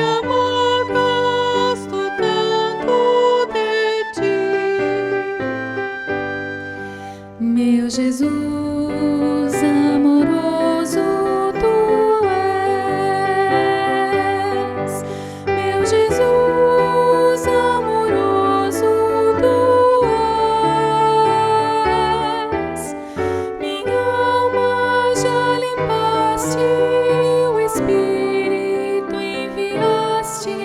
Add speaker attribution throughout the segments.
Speaker 1: amar, gosto tanto de ti. Meu Jesus amoroso, tu és. Meu Jesus amoroso, tu és. Minha alma já limpaste, o Espírito enviaste.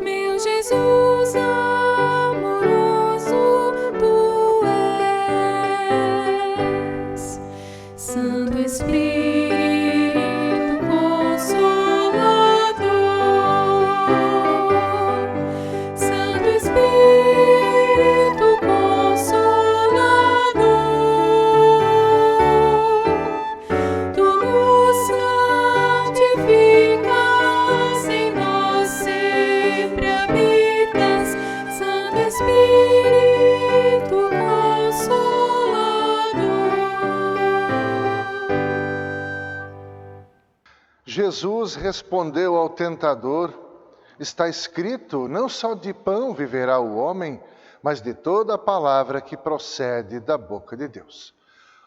Speaker 1: Meu Jesus amoroso, tu és. Santo Espírito Consolador, Santo Espírito Consolador, tu nos santificas, em nós sempre habitas, Santo Espírito Consolador.
Speaker 2: Jesus respondeu ao tentador: está escrito, não só de pão viverá o homem, mas de toda a palavra que procede da boca de Deus.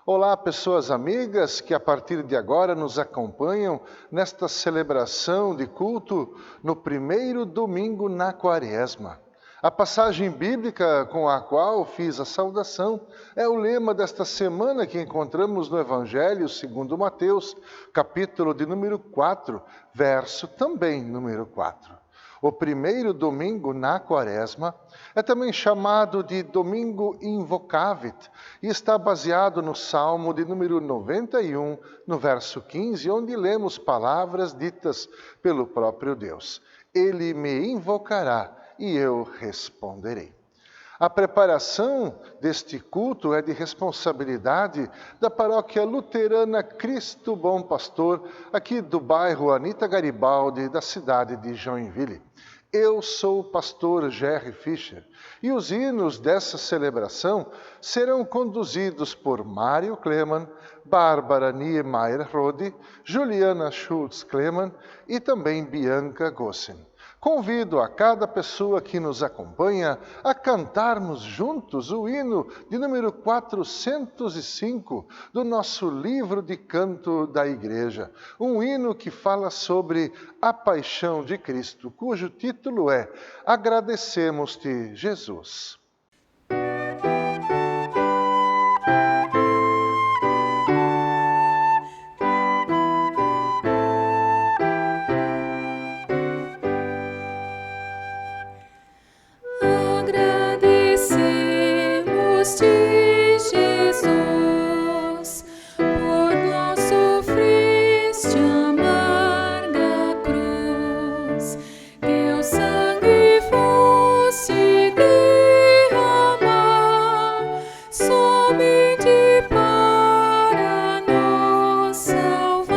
Speaker 2: Olá, pessoas amigas que a partir de agora nos acompanham nesta celebração de culto no primeiro domingo na Quaresma. A passagem bíblica com a qual fiz a saudação é o lema desta semana que encontramos no Evangelho segundo Mateus, capítulo de número 4, verso também número 4. O primeiro domingo na Quaresma é também chamado de Domingo Invocavit e está baseado no Salmo de número 91, no verso 15, onde lemos palavras ditas pelo próprio Deus. Ele me invocará e eu responderei. A preparação deste culto é de responsabilidade da paróquia luterana Cristo Bom Pastor, aqui do bairro Anita Garibaldi, da cidade de Joinville. Eu sou o pastor Jerry Fischer e os hinos dessa celebração serão conduzidos por Mário Kleman, Bárbara Niemeyer Rode, Juliana Schultz Kleman e também Bianca Gossen. Convido a cada pessoa que nos acompanha a cantarmos juntos o hino de número 405 do nosso livro de canto da igreja. Um hino que fala sobre a paixão de Cristo, cujo título é Agradecemos-te, Jesus.
Speaker 1: Agradecemos-te, Jesus, por nós sofreste amarga cruz. Teu sangue fosse derramar somente para nos salvar.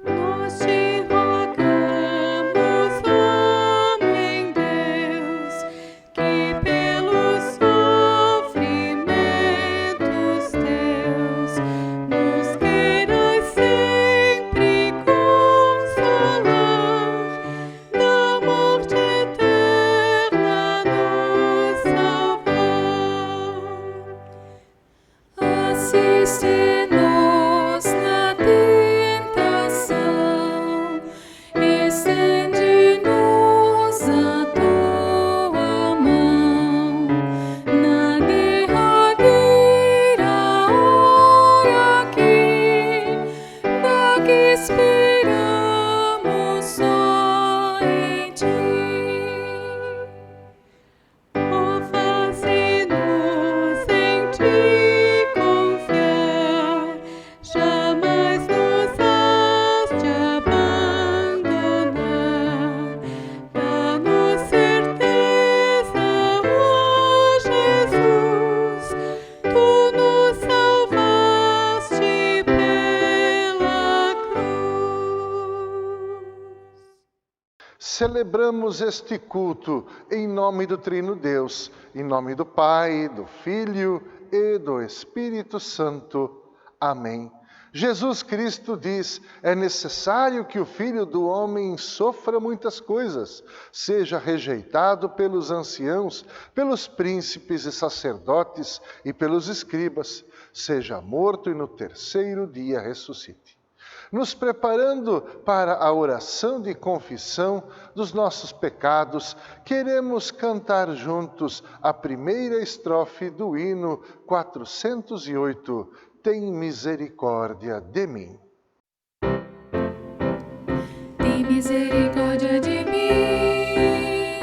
Speaker 1: Nós te rogamos, homem Deus, que pelos sofrimentos teus nos queiras sempre consolar, da morte eterna nos salvar. Assiste-nos na tentação, estende-nos a tua mão, na derradeira hora da que esperamos só em ti. Oh, faze-nos em ti confiar, jamais nos has de abandonar. Dá-nos certeza, oh Jesus, tu nos salvaste pela cruz.
Speaker 2: Celebramos este culto em nome do Trino Deus, em nome do Pai, do Filho e do Espírito Santo. Amém. Jesus Cristo diz: é necessário que o Filho do Homem sofra muitas coisas, seja rejeitado pelos anciãos, pelos príncipes e sacerdotes e pelos escribas, seja morto e no terceiro dia ressuscite. Nos preparando para a oração de confissão dos nossos pecados, queremos cantar juntos a primeira estrofe do hino 408, Tem misericórdia de mim.
Speaker 1: Tem misericórdia de mim,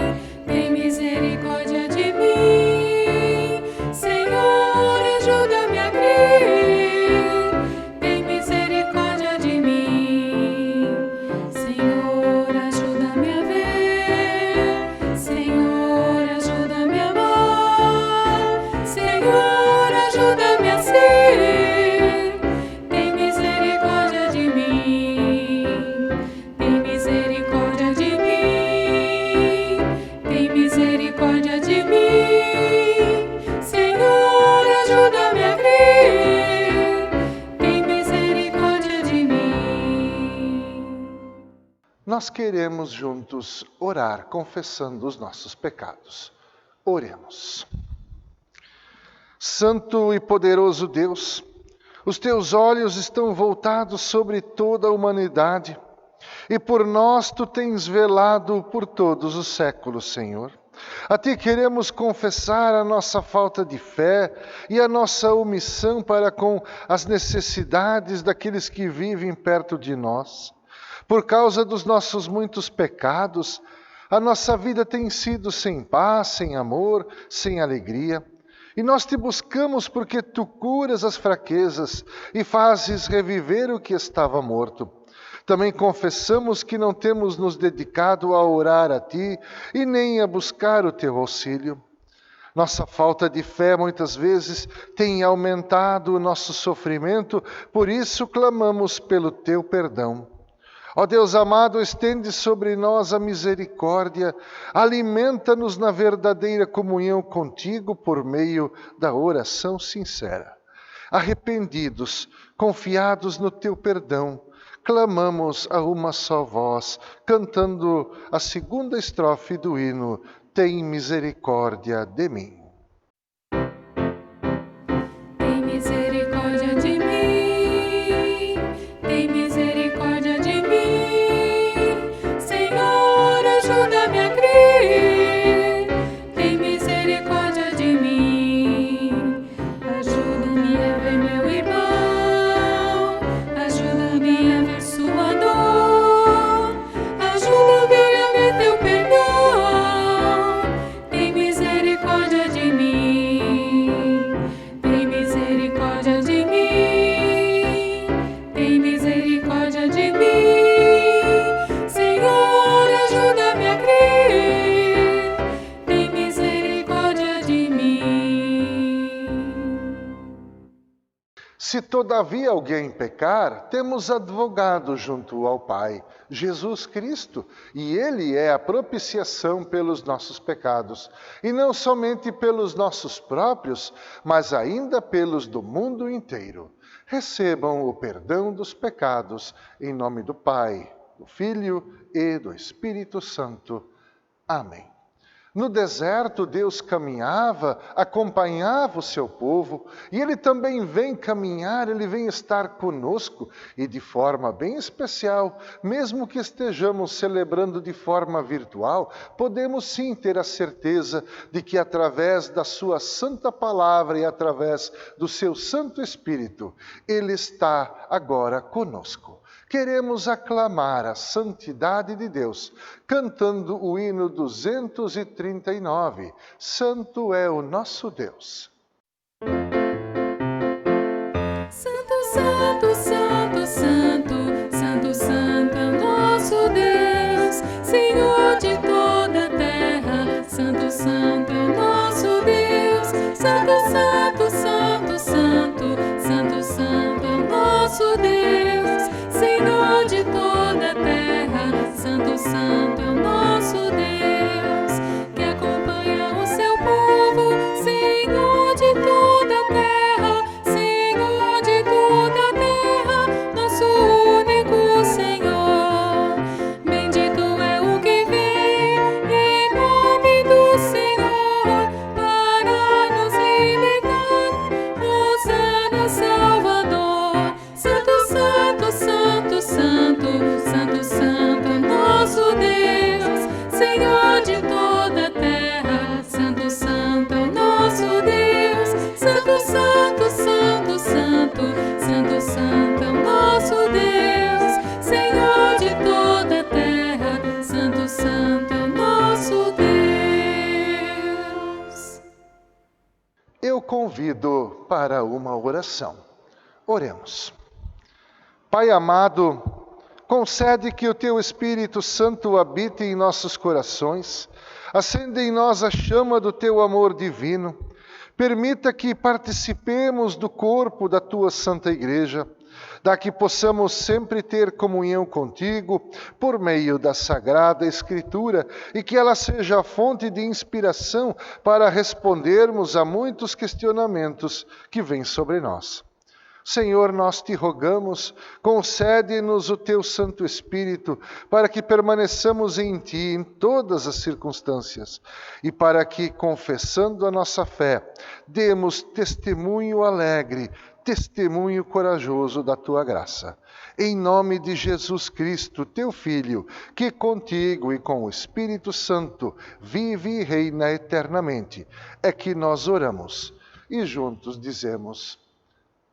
Speaker 1: tem misericórdia de mim, Senhor, ajuda-me a crer. Tem misericórdia de mim, Senhor, ajuda-me a ver. Senhor, ajuda-me a amar. Senhor, ajuda-me a ser. Tem misericórdia de mim, tem misericórdia de mim, tem misericórdia de mim, Senhor, ajuda-me a crer. Tem misericórdia de mim.
Speaker 2: Nós queremos juntos orar, confessando os nossos pecados. Oremos. Santo e poderoso Deus, os teus olhos estão voltados sobre toda a humanidade e por nós tu tens velado por todos os séculos, Senhor. A ti queremos confessar a nossa falta de fé e a nossa omissão para com as necessidades daqueles que vivem perto de nós. Por causa dos nossos muitos pecados, a nossa vida tem sido sem paz, sem amor, sem alegria. E nós te buscamos porque tu curas as fraquezas e fazes reviver o que estava morto. Também confessamos que não temos nos dedicado a orar a ti e nem a buscar o teu auxílio. Nossa falta de fé muitas vezes tem aumentado o nosso sofrimento, por isso clamamos pelo teu perdão. Ó Deus amado, estende sobre nós a misericórdia, alimenta-nos na verdadeira comunhão contigo por meio da oração sincera. Arrependidos, confiados no teu perdão, clamamos a uma só voz, cantando a segunda estrofe do hino, Tem misericórdia de mim.
Speaker 1: Tem misericórdia de mim, tem misericórdia de mim, Senhor, ajuda-me a crer. Tem misericórdia de mim, ajuda-me a ver meu irmão, ajuda-me a ver sua dor, ajuda-me a ver teu perdão. Tem misericórdia de mim, tem misericórdia de mim, tem misericórdia de mim, Senhor, ajuda-me a crer. Tem misericórdia de mim.
Speaker 2: Se todavia alguém pecar, temos advogado junto ao Pai, Jesus Cristo, e Ele é a propiciação pelos nossos pecados, e não somente pelos nossos próprios, mas ainda pelos do mundo inteiro. Recebam o perdão dos pecados, em nome do Pai, do Filho e do Espírito Santo. Amém. No deserto, Deus caminhava, acompanhava o seu povo, e Ele também vem caminhar, Ele vem estar conosco, e de forma bem especial, mesmo que estejamos celebrando de forma virtual, podemos sim ter a certeza de que através da sua santa palavra e através do seu Santo Espírito, Ele está agora conosco. Queremos aclamar a santidade de Deus, cantando o hino 239, Santo é o nosso Deus.
Speaker 1: Santo, santo, santo, santo, santo, santo é o nosso Deus, Senhor de toda a terra. Santo, santo é o nosso Deus, santo, santo, santo, santo, santo, santo é o nosso Deus, Senhor de toda a terra. Santo, santo é o nosso Deus, que acompanha o seu povo, Senhor de toda a terra, Senhor de toda a terra.
Speaker 2: convido para uma oração. Oremos. Pai amado, concede que o Teu Espírito Santo habite em nossos corações, acenda em nós a chama do Teu amor divino, permita que participemos do corpo da Tua Santa Igreja, da que possamos sempre ter comunhão contigo por meio da Sagrada Escritura e que ela seja a fonte de inspiração para respondermos a muitos questionamentos que vêm sobre nós. Senhor, nós te rogamos, concede-nos o Teu Santo Espírito para que permaneçamos em Ti em todas as circunstâncias e para que, confessando a nossa fé, demos testemunho alegre, testemunho corajoso da Tua graça. Em nome de Jesus Cristo, Teu Filho, que contigo e com o Espírito Santo vive e reina eternamente, é que nós oramos e juntos dizemos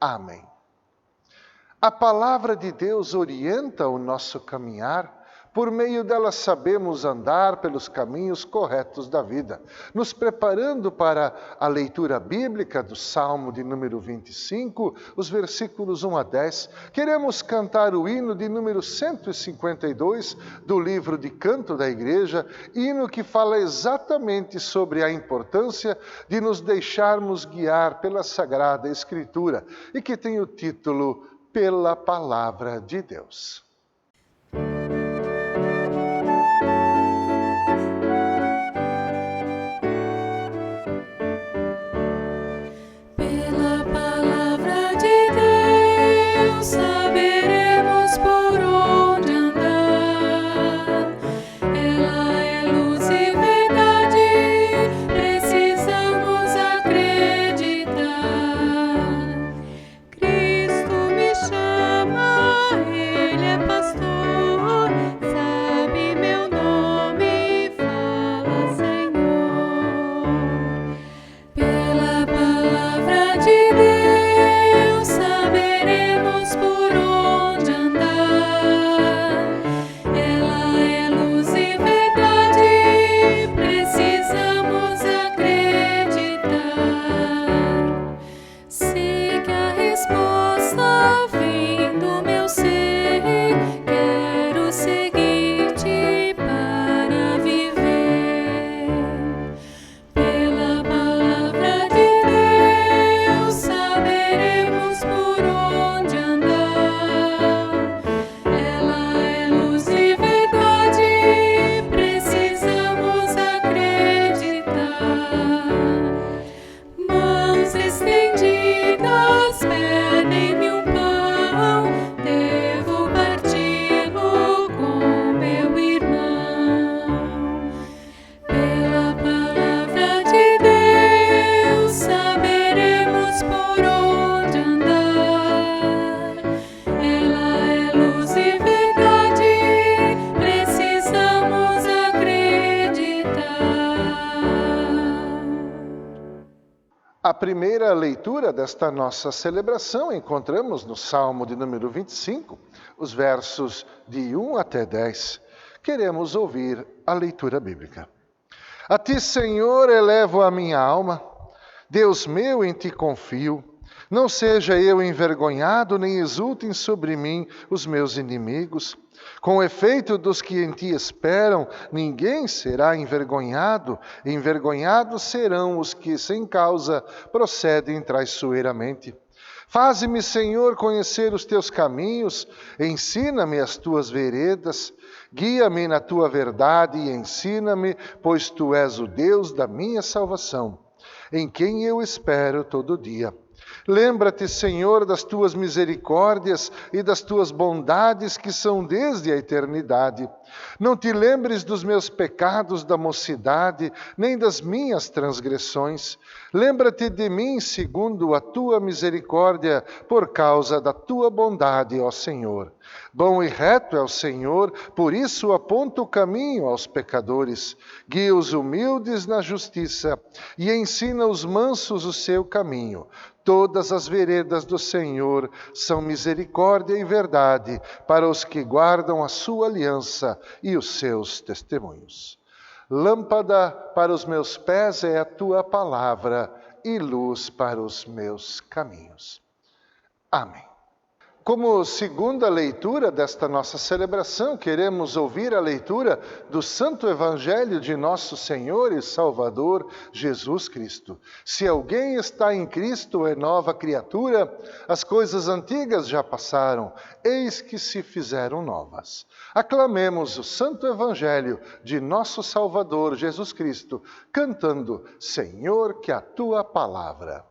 Speaker 2: amém. A palavra de Deus orienta o nosso caminhar. Por meio dela sabemos andar pelos caminhos corretos da vida. Nos preparando para a leitura bíblica do Salmo de número 25, os versículos 1 a 10, queremos cantar o hino de número 152 do livro de canto da igreja, hino que fala exatamente sobre a importância de nos deixarmos guiar pela Sagrada Escritura e que tem o título Pela Palavra de Deus. A primeira leitura desta nossa celebração encontramos no Salmo de número 25, os versos de 1 até 10. Queremos ouvir a leitura bíblica. A Ti, Senhor, elevo a minha alma. Deus meu, em Ti confio. Não seja eu envergonhado, nem exultem sobre mim os meus inimigos. Com efeito dos que em Ti esperam, ninguém será envergonhado. Envergonhados serão os que, sem causa, procedem traiçoeiramente. Faze-me, Senhor, conhecer os Teus caminhos, ensina-me as Tuas veredas. Guia-me na Tua verdade e ensina-me, pois Tu és o Deus da minha salvação, em quem eu espero todo dia. Lembra-te, Senhor, das Tuas misericórdias e das Tuas bondades que são desde a eternidade. Não te lembres dos meus pecados da mocidade, nem das minhas transgressões. Lembra-te de mim segundo a Tua misericórdia, por causa da Tua bondade, ó Senhor. Bom e reto é o Senhor, por isso aponta o caminho aos pecadores. Guia os humildes na justiça e ensina os mansos o seu caminho. Todas as veredas do Senhor são misericórdia e verdade para os que guardam a sua aliança e os seus testemunhos. Lâmpada para os meus pés é a Tua palavra e luz para os meus caminhos. Amém. Como segunda leitura desta nossa celebração, queremos ouvir a leitura do Santo Evangelho de nosso Senhor e Salvador Jesus Cristo. Se alguém está em Cristo, é nova criatura, as coisas antigas já passaram, eis que se fizeram novas. Aclamemos o Santo Evangelho de nosso Salvador Jesus Cristo, cantando: Senhor, que a tua palavra.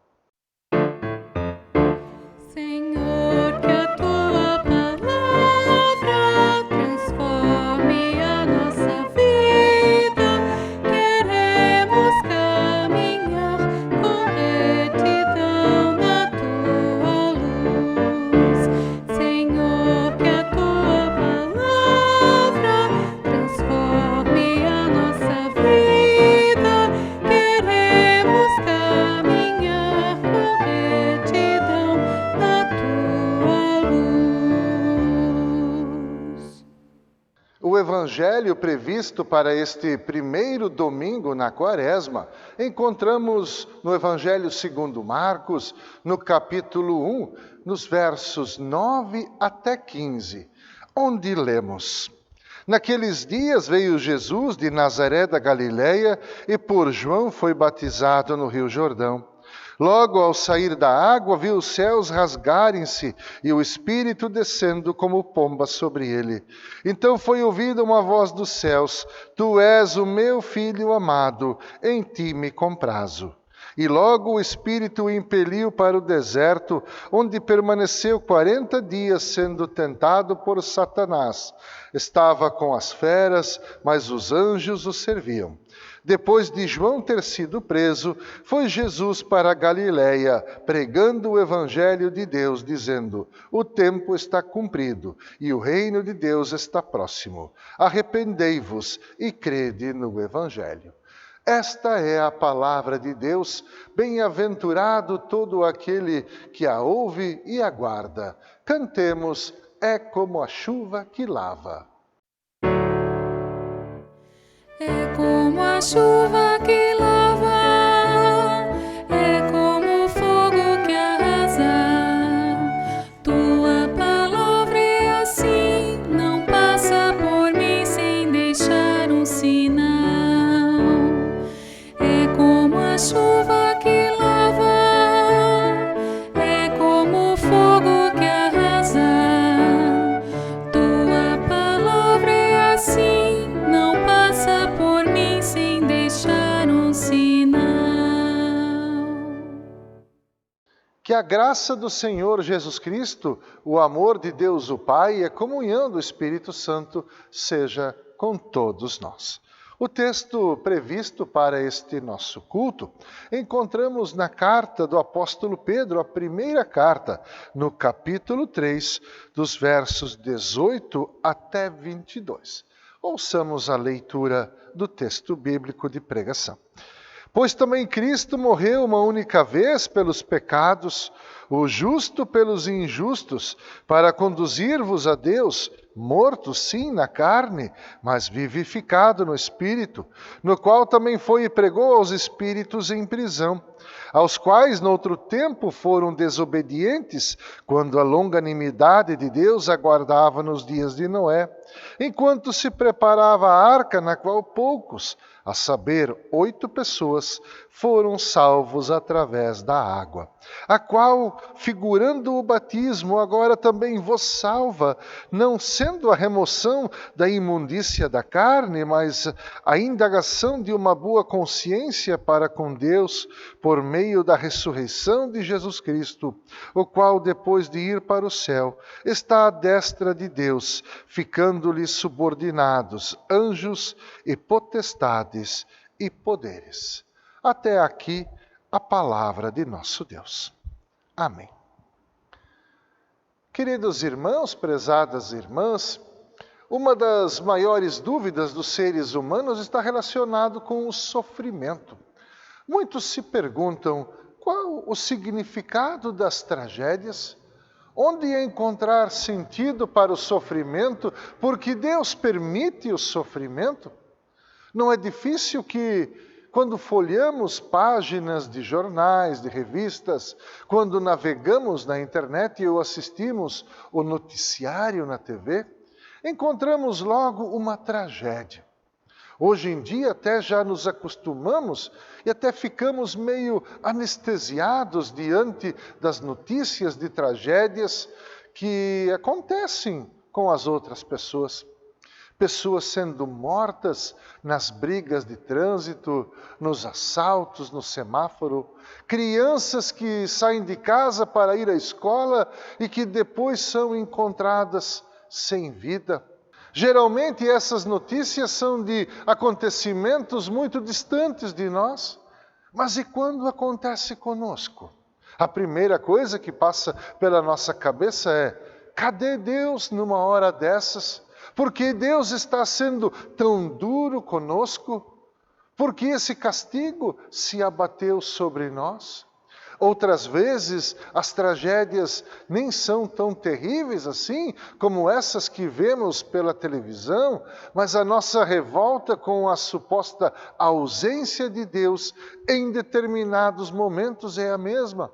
Speaker 2: O evangelho previsto para este primeiro domingo na Quaresma, encontramos no Evangelho segundo Marcos, no capítulo 1, nos versos 9 até 15, onde lemos: Naqueles dias veio Jesus de Nazaré da Galileia e por João foi batizado no Rio Jordão. Logo, ao sair da água, viu os céus rasgarem-se e o Espírito descendo como pomba sobre ele. Então foi ouvida uma voz dos céus: Tu és o meu Filho amado, em ti me comprazo. E logo o Espírito o impeliu para o deserto, onde permaneceu 40 dias sendo tentado por Satanás. Estava com as feras, mas os anjos o serviam. Depois de João ter sido preso, foi Jesus para a Galileia, pregando o Evangelho de Deus, dizendo: O tempo está cumprido e o reino de Deus está próximo. Arrependei-vos e crede no Evangelho. Esta é a palavra de Deus. Bem-aventurado todo aquele que a ouve e aguarda. Cantemos: É como a chuva que lava.
Speaker 1: É como a chuva que lava, é como o fogo que arrasa. Tua palavra é assim, não passa por mim sem deixar um sinal. É como a chuva que lava, é como o fogo que arrasa. Tua palavra é assim, não passa por mim sem deixar um sinal.
Speaker 2: Que a graça do Senhor Jesus Cristo, o amor de Deus o Pai e a comunhão do Espírito Santo seja com todos nós. O texto previsto para este nosso culto encontramos na carta do apóstolo Pedro, a primeira carta, no capítulo 3, dos versos 18 até 22. Ouçamos a leitura do texto bíblico de pregação. Pois também Cristo morreu uma única vez pelos pecados, o justo pelos injustos, para conduzir-vos a Deus, morto sim na carne, mas vivificado no Espírito, no qual também foi e pregou aos espíritos em prisão, aos quais noutro tempo foram desobedientes, quando a longanimidade de Deus aguardava nos dias de Noé, enquanto se preparava a arca, na qual poucos, a saber, 8 pessoas, foram salvos através da água, a qual, figurando o batismo, agora também vos salva, não sendo a remoção da imundícia da carne, mas a indagação de uma boa consciência para com Deus, por meio da ressurreição de Jesus Cristo, o qual, depois de ir para o céu, está à destra de Deus, ficando-lhe subordinados anjos e potestades e poderes. Até aqui a palavra de nosso Deus. Amém. Queridos irmãos, prezadas irmãs, uma das maiores dúvidas dos seres humanos está relacionado com o sofrimento. Muitos se perguntam qual o significado das tragédias, onde encontrar sentido para o sofrimento, porque Deus permite o sofrimento. Não é difícil que quando folheamos páginas de jornais, de revistas, quando navegamos na internet ou assistimos o noticiário na TV, encontramos logo uma tragédia. Hoje em dia até já nos acostumamos e até ficamos meio anestesiados diante das notícias de tragédias que acontecem com as outras pessoas. Pessoas sendo mortas nas brigas de trânsito, nos assaltos, no semáforo. Crianças que saem de casa para ir à escola e que depois são encontradas sem vida. Geralmente essas notícias são de acontecimentos muito distantes de nós. Mas e quando acontece conosco? A primeira coisa que passa pela nossa cabeça é: cadê Deus numa hora dessas? Por que Deus está sendo tão duro conosco? Por que esse castigo se abateu sobre nós? Outras vezes, as tragédias nem são tão terríveis assim, como essas que vemos pela televisão, mas a nossa revolta com a suposta ausência de Deus em determinados momentos é a mesma.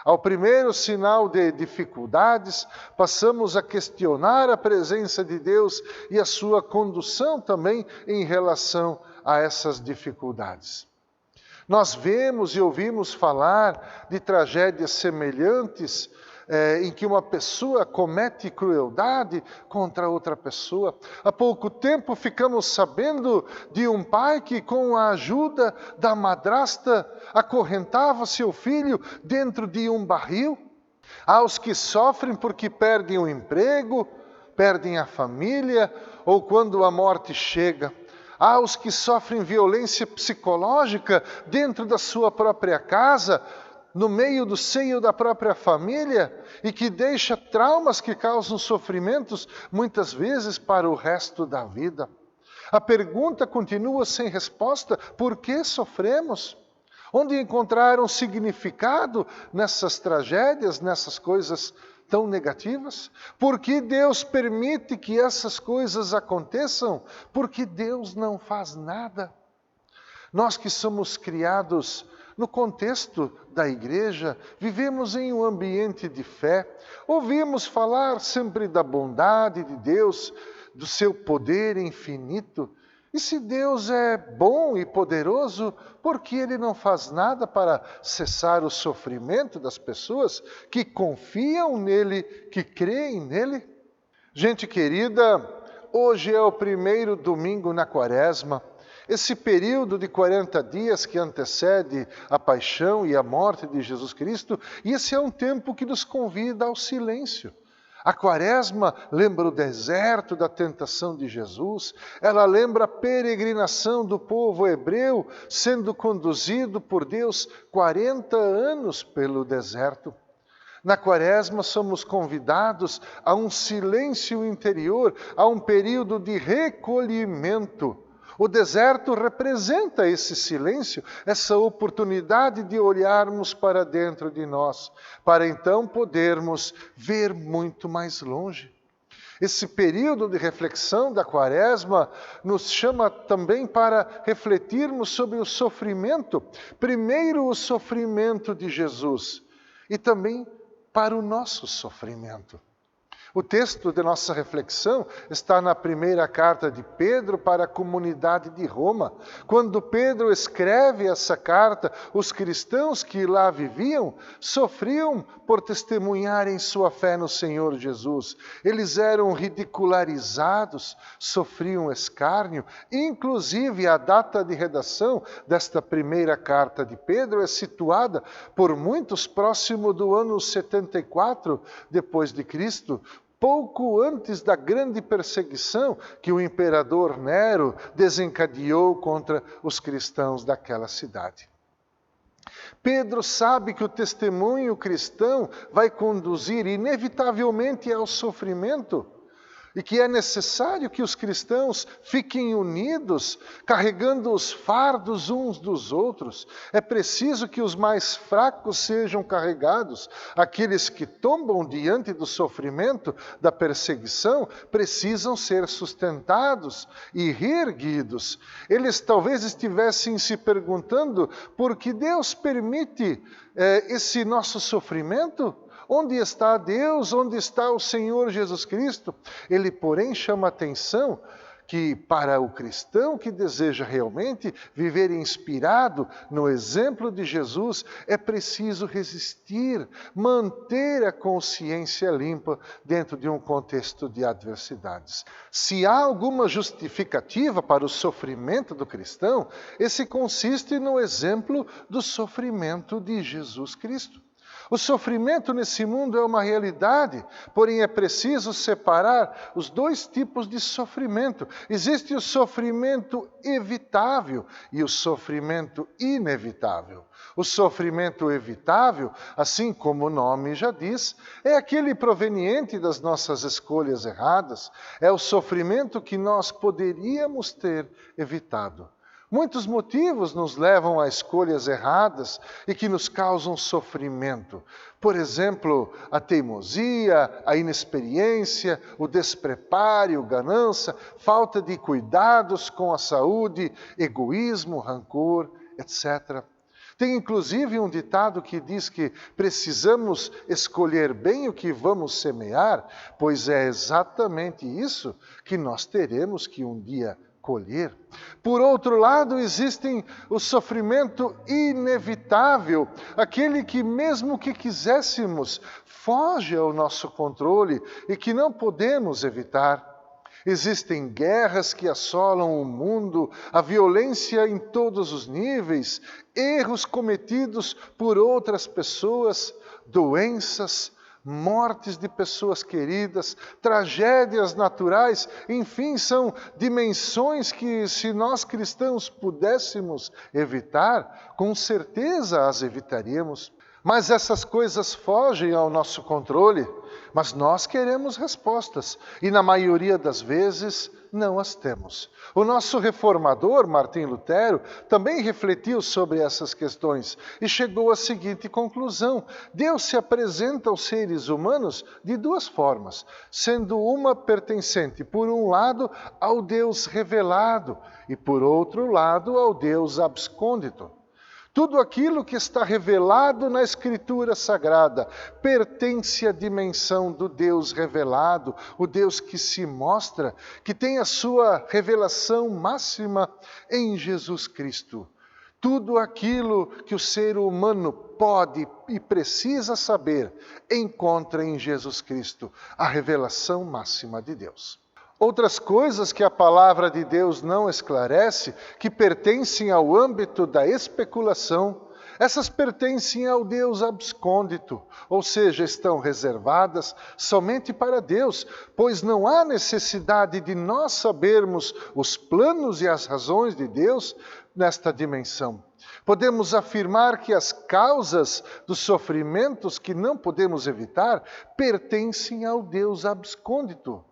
Speaker 2: Ao primeiro sinal de dificuldades, passamos a questionar a presença de Deus e a sua condução também em relação a essas dificuldades. Nós vemos e ouvimos falar de tragédias semelhantes em que uma pessoa comete crueldade contra outra pessoa. Há pouco tempo ficamos sabendo de um pai que, com a ajuda da madrasta, acorrentava seu filho dentro de um barril. Há os que sofrem porque perdem o emprego, perdem a família ou quando a morte chega. Há os que sofrem violência psicológica dentro da sua própria casa, no meio do seio da própria família, e que deixa traumas que causam sofrimentos, muitas vezes para o resto da vida. A pergunta continua sem resposta: por que sofremos? Onde encontrar um significado nessas tragédias, nessas coisas tão negativas? Por que Deus permite que essas coisas aconteçam? Por que Deus não faz nada? Nós que somos criados no contexto da igreja, vivemos em um ambiente de fé, ouvimos falar sempre da bondade de Deus, do seu poder infinito. E se Deus é bom e poderoso, por que Ele não faz nada para cessar o sofrimento das pessoas que confiam nele, que creem nele? Gente querida, hoje é o primeiro domingo na Quaresma. Esse período de 40 dias que antecede a paixão e a morte de Jesus Cristo, e esse é um tempo que nos convida ao silêncio. A Quaresma lembra o deserto da tentação de Jesus, ela lembra a peregrinação do povo hebreu sendo conduzido por Deus 40 anos pelo deserto. Na Quaresma somos convidados a um silêncio interior, a um período de recolhimento. O deserto representa esse silêncio, essa oportunidade de olharmos para dentro de nós, para então podermos ver muito mais longe. Esse período de reflexão da Quaresma nos chama também para refletirmos sobre o sofrimento, primeiro o sofrimento de Jesus e também para o nosso sofrimento. O texto de nossa reflexão está na primeira carta de Pedro para a comunidade de Roma. Quando Pedro escreve essa carta, os cristãos que lá viviam sofriam por testemunharem sua fé no Senhor Jesus. Eles eram ridicularizados, sofriam escárnio. Inclusive, a data de redação desta primeira carta de Pedro é situada por muitos próximo do ano 74 depois de Cristo, pouco antes da grande perseguição que o imperador Nero desencadeou contra os cristãos daquela cidade. Pedro sabe que o testemunho cristão vai conduzir inevitavelmente ao sofrimento. e que é necessário que os cristãos fiquem unidos, carregando os fardos uns dos outros. É preciso que os mais fracos sejam carregados. Aqueles que tombam diante do sofrimento, da perseguição, precisam ser sustentados e reerguidos. Eles talvez estivessem se perguntando por que Deus permite esse nosso sofrimento. Onde está Deus? Onde está o Senhor Jesus Cristo? Ele, porém, chama a atenção que para o cristão que deseja realmente viver inspirado no exemplo de Jesus, é preciso resistir, manter a consciência limpa dentro de um contexto de adversidades. Se há alguma justificativa para o sofrimento do cristão, esse consiste no exemplo do sofrimento de Jesus Cristo. O sofrimento nesse mundo é uma realidade, porém é preciso separar os dois tipos de sofrimento. Existe o sofrimento evitável e o sofrimento inevitável. O sofrimento evitável, assim como o nome já diz, é aquele proveniente das nossas escolhas erradas, é o sofrimento que nós poderíamos ter evitado. Muitos motivos nos levam a escolhas erradas e que nos causam sofrimento. Por exemplo, a teimosia, a inexperiência, o despreparo, ganância, falta de cuidados com a saúde, egoísmo, rancor, etc. Tem inclusive um ditado que diz que precisamos escolher bem o que vamos semear, pois é exatamente isso que nós teremos que um dia colher. Por outro lado, existe o sofrimento inevitável, aquele que mesmo que quiséssemos, foge ao nosso controle e que não podemos evitar. Existem guerras que assolam o mundo, a violência em todos os níveis, erros cometidos por outras pessoas, doenças, mortes de pessoas queridas, tragédias naturais, enfim, são dimensões que, se nós cristãos pudéssemos evitar, com certeza as evitaríamos. Mas essas coisas fogem ao nosso controle, mas nós queremos respostas e, na maioria das vezes, não as temos. O nosso reformador, Martim Lutero, também refletiu sobre essas questões e chegou à seguinte conclusão: Deus se apresenta aos seres humanos de duas formas, sendo uma pertencente, por um lado, ao Deus revelado e, por outro lado, ao Deus abscôndito. Tudo aquilo que está revelado na Escritura Sagrada pertence à dimensão do Deus revelado, o Deus que se mostra, que tem a sua revelação máxima em Jesus Cristo. Tudo aquilo que o ser humano pode e precisa saber, encontra em Jesus Cristo a revelação máxima de Deus. Outras coisas que a palavra de Deus não esclarece, que pertencem ao âmbito da especulação, essas pertencem ao Deus abscôndito, ou seja, estão reservadas somente para Deus, pois não há necessidade de nós sabermos os planos e as razões de Deus nesta dimensão. Podemos afirmar que as causas dos sofrimentos que não podemos evitar pertencem ao Deus abscôndito.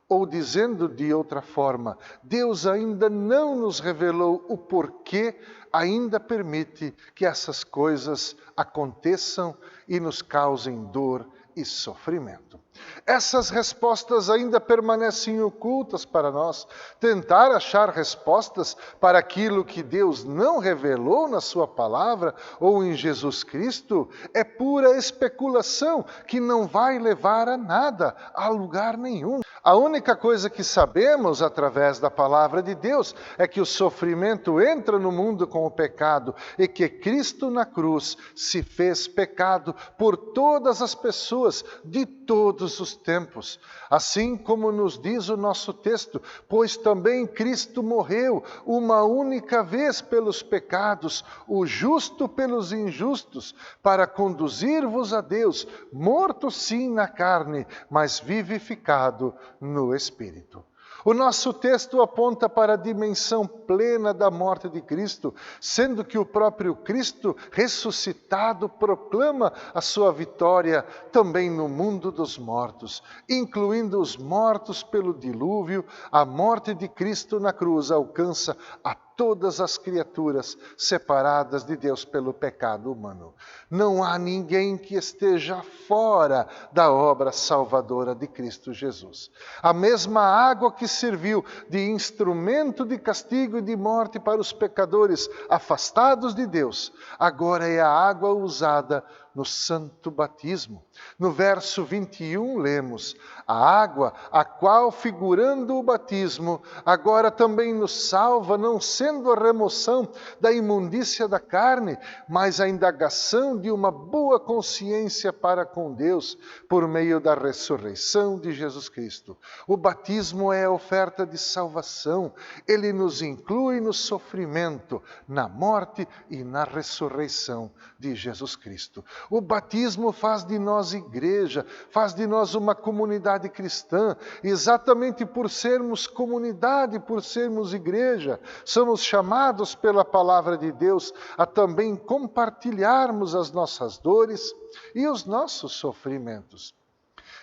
Speaker 2: Ou dizendo de outra forma, Deus ainda não nos revelou o porquê ainda permite que essas coisas aconteçam e nos causem dor e sofrimento. Essas respostas ainda permanecem ocultas para nós. Tentar achar respostas para aquilo que Deus não revelou na sua palavra ou em Jesus Cristo é pura especulação que não vai levar a nada, a lugar nenhum. A única coisa que sabemos através da palavra de Deus é que o sofrimento entra no mundo com o pecado e que Cristo na cruz se fez pecado por todas as pessoas de todos os tempos. Assim como nos diz o nosso texto, pois também Cristo morreu uma única vez pelos pecados, o justo pelos injustos, para conduzir-vos a Deus, morto sim na carne, mas vivificado no Espírito. O nosso texto aponta para a dimensão plena da morte de Cristo, sendo que o próprio Cristo ressuscitado proclama a sua vitória também no mundo dos mortos, incluindo os mortos pelo dilúvio. A morte de Cristo na cruz alcança a todas as criaturas separadas de Deus pelo pecado humano. Não há ninguém que esteja fora da obra salvadora de Cristo Jesus. A mesma água que serviu de instrumento de castigo e de morte para os pecadores afastados de Deus, agora é a água usada no santo batismo. No verso 21 lemos: a água, a qual, figurando o batismo, agora também nos salva, não sendo a remoção da imundícia da carne, mas a indagação de uma boa consciência para com Deus, por meio da ressurreição de Jesus Cristo. O batismo é a oferta de salvação. Ele nos inclui no sofrimento, na morte e na ressurreição de Jesus Cristo. O batismo faz de nós igreja, faz de nós uma comunidade cristã. Exatamente por sermos comunidade, por sermos igreja, somos chamados pela palavra de Deus a também compartilharmos as nossas dores e os nossos sofrimentos.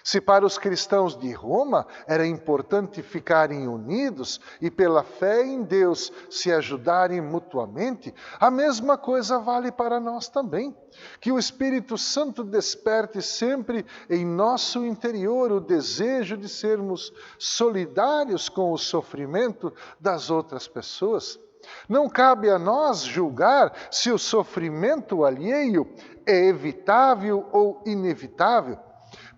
Speaker 2: Se para os cristãos de Roma era importante ficarem unidos e pela fé em Deus se ajudarem mutuamente, a mesma coisa vale para nós também. Que o Espírito Santo desperte sempre em nosso interior o desejo de sermos solidários com o sofrimento das outras pessoas. Não cabe a nós julgar se o sofrimento alheio é evitável ou inevitável,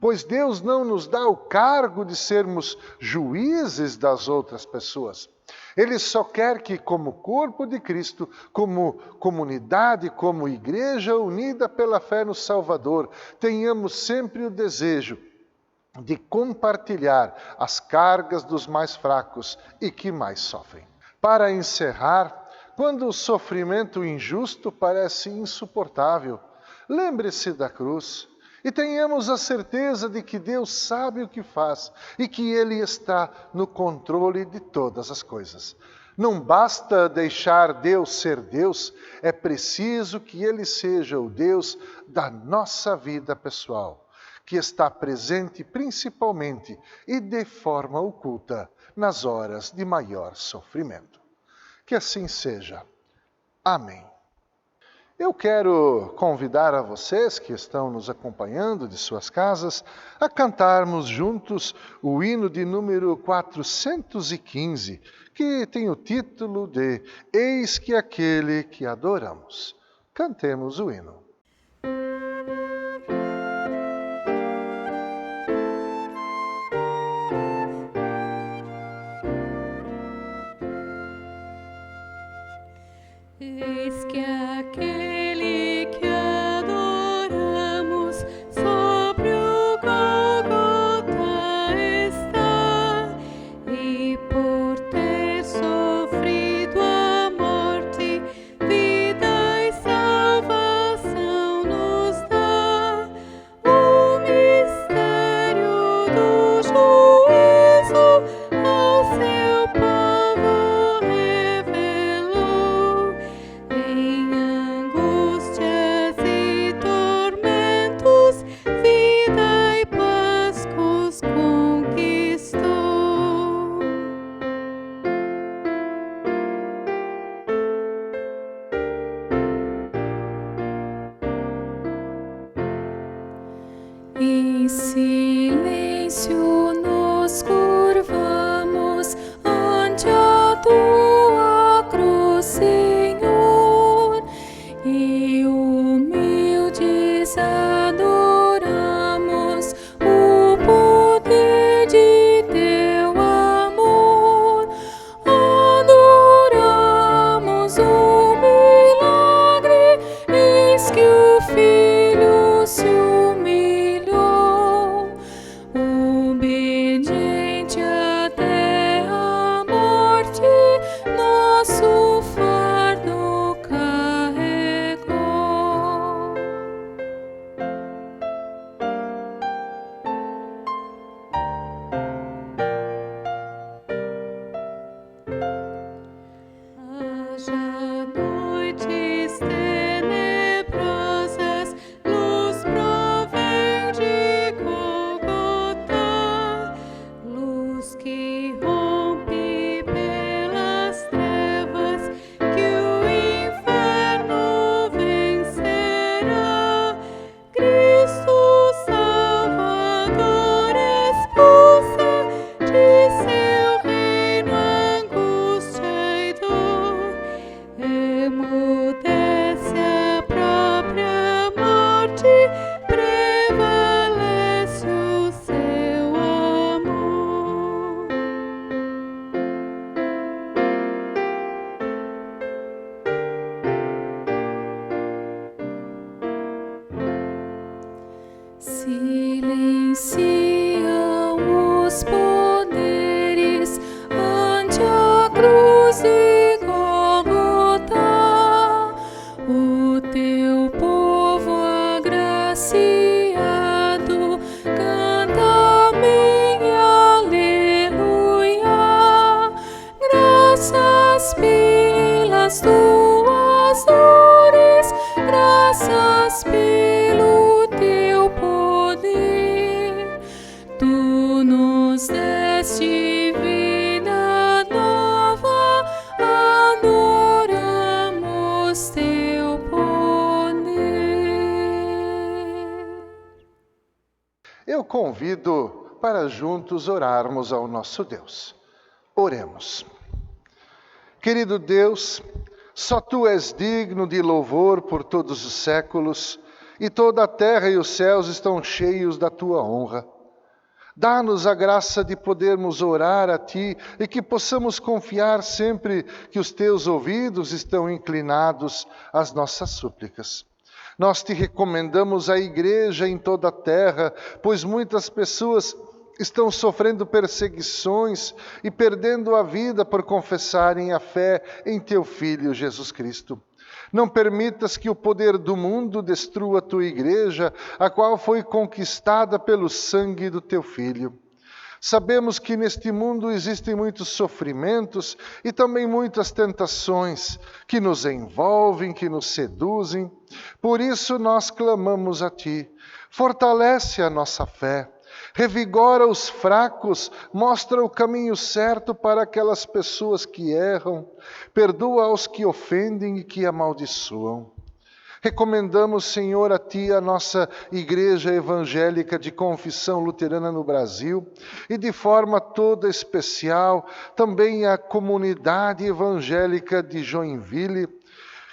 Speaker 2: pois Deus não nos dá o cargo de sermos juízes das outras pessoas. Ele só quer que, como corpo de Cristo, como comunidade, como igreja unida pela fé no Salvador, tenhamos sempre o desejo de compartilhar as cargas dos mais fracos e que mais sofrem. Para encerrar, quando o sofrimento injusto parece insuportável, lembre-se da cruz. E tenhamos a certeza de que Deus sabe o que faz e que Ele está no controle de todas as coisas. Não basta deixar Deus ser Deus, é preciso que Ele seja o Deus da nossa vida pessoal, que está presente principalmente e de forma oculta nas horas de maior sofrimento. Que assim seja. Amém. Eu quero convidar a vocês que estão nos acompanhando de suas casas a cantarmos juntos o hino de número 415, que tem o título de Eis que aquele que adoramos. Cantemos o hino.
Speaker 1: Eis que aquele que adoramos sobre o Gólgota está, e por ter sofrido a morte, vida e salvação nos dá. O mistério do juízo ao seu povo revelou. Em angústia
Speaker 2: eu convido para juntos orarmos ao nosso Deus. Oremos. Querido Deus, só Tu és digno de louvor por todos os séculos, e toda a terra e os céus estão cheios da Tua honra. Dá-nos a graça de podermos orar a Ti e que possamos confiar sempre que os Teus ouvidos estão inclinados às nossas súplicas. Nós Te recomendamos a igreja em toda a terra, pois muitas pessoas estão sofrendo perseguições e perdendo a vida por confessarem a fé em Teu Filho Jesus Cristo. Não permitas que o poder do mundo destrua a Tua igreja, a qual foi conquistada pelo sangue do Teu Filho. Sabemos que neste mundo existem muitos sofrimentos e também muitas tentações que nos envolvem, que nos seduzem. Por isso nós clamamos a Ti. Fortalece a nossa fé. Revigora os fracos, mostra o caminho certo para aquelas pessoas que erram, perdoa aos que ofendem e que amaldiçoam. Recomendamos, Senhor, a Ti a nossa Igreja Evangélica de Confissão Luterana no Brasil e de forma toda especial também a comunidade evangélica de Joinville.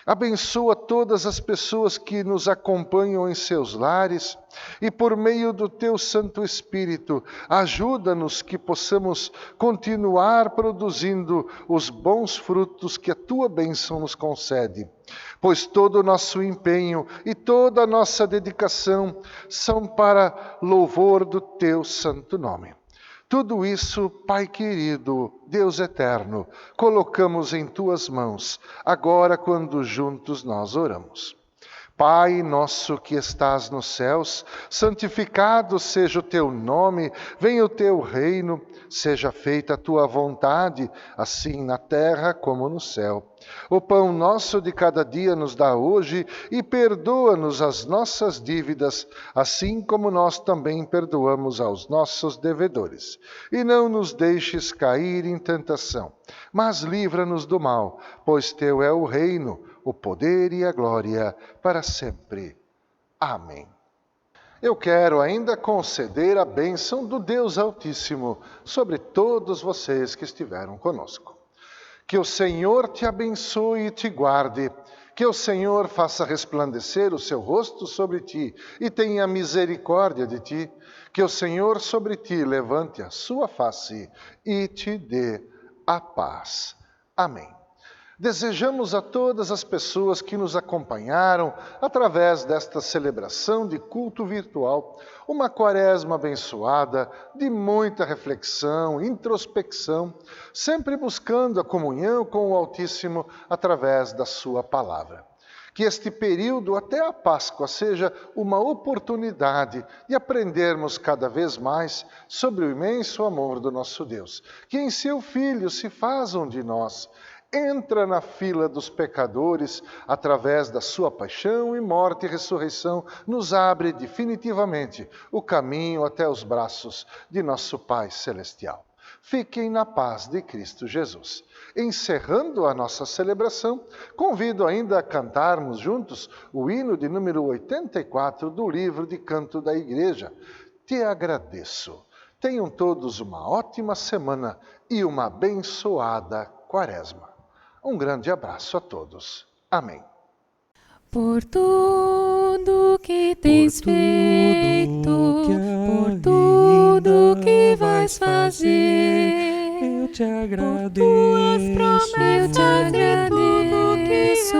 Speaker 2: Abençoa todas as pessoas que nos acompanham em seus lares e por meio do Teu Santo Espírito, ajuda-nos que possamos continuar produzindo os bons frutos que a Tua bênção nos concede. Pois todo o nosso empenho e toda a nossa dedicação são para louvor do Teu santo nome. Tudo isso, Pai querido, Deus eterno, colocamos em Tuas mãos, agora quando juntos nós oramos. Pai nosso que estás nos céus, santificado seja o Teu nome, venha o Teu reino, seja feita a Tua vontade, assim na terra como no céu. O pão nosso de cada dia nos dá hoje e perdoa-nos as nossas dívidas, assim como nós também perdoamos aos nossos devedores. E não nos deixes cair em tentação, mas livra-nos do mal, pois Teu é o reino, o poder e a glória para sempre. Amém. Eu quero ainda conceder a bênção do Deus Altíssimo sobre todos vocês que estiveram conosco. Que o Senhor te abençoe e te guarde. Que o Senhor faça resplandecer o seu rosto sobre ti e tenha misericórdia de ti. Que o Senhor sobre ti levante a sua face e te dê a paz. Amém. Desejamos a todas as pessoas que nos acompanharam através desta celebração de culto virtual uma quaresma abençoada, de muita reflexão, introspecção, sempre buscando a comunhão com o Altíssimo através da Sua palavra. Que este período até a Páscoa seja uma oportunidade de aprendermos cada vez mais sobre o imenso amor do nosso Deus, que em Seu Filho se faz um de nós. Entra na fila dos pecadores, através da sua paixão e morte e ressurreição, nos abre definitivamente o caminho até os braços de nosso Pai Celestial. Fiquem na paz de Cristo Jesus. Encerrando a nossa celebração, convido ainda a cantarmos juntos o hino de número 84 do livro de canto da Igreja. Te agradeço. Tenham todos uma ótima semana e uma abençoada quaresma. Um grande abraço a todos. Amém.
Speaker 1: Por tudo que tens feito, por tudo que vais fazer,
Speaker 3: eu te agradeço,
Speaker 1: eu te agradeço,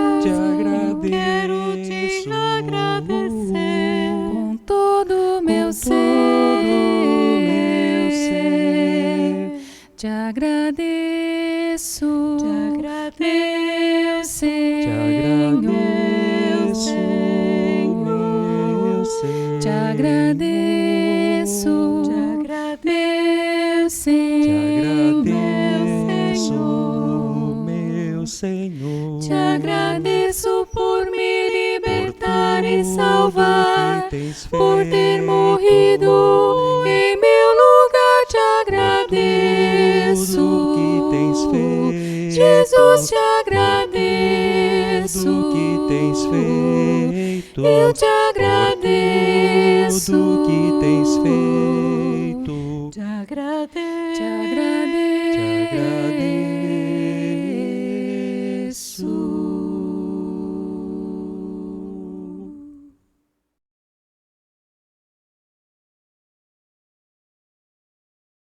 Speaker 3: quero
Speaker 1: te agradecer com todo o meu ser, te agradeço, meu Senhor, te agradeço, meu Senhor,
Speaker 3: meu Senhor,
Speaker 1: te agradeço por me libertar e salvar, por ter morrido em meu lugar, te agradeço, Jesus, te agradeço,
Speaker 3: tudo que tens feito,
Speaker 1: eu te agradeço.
Speaker 3: tudo que tens feito.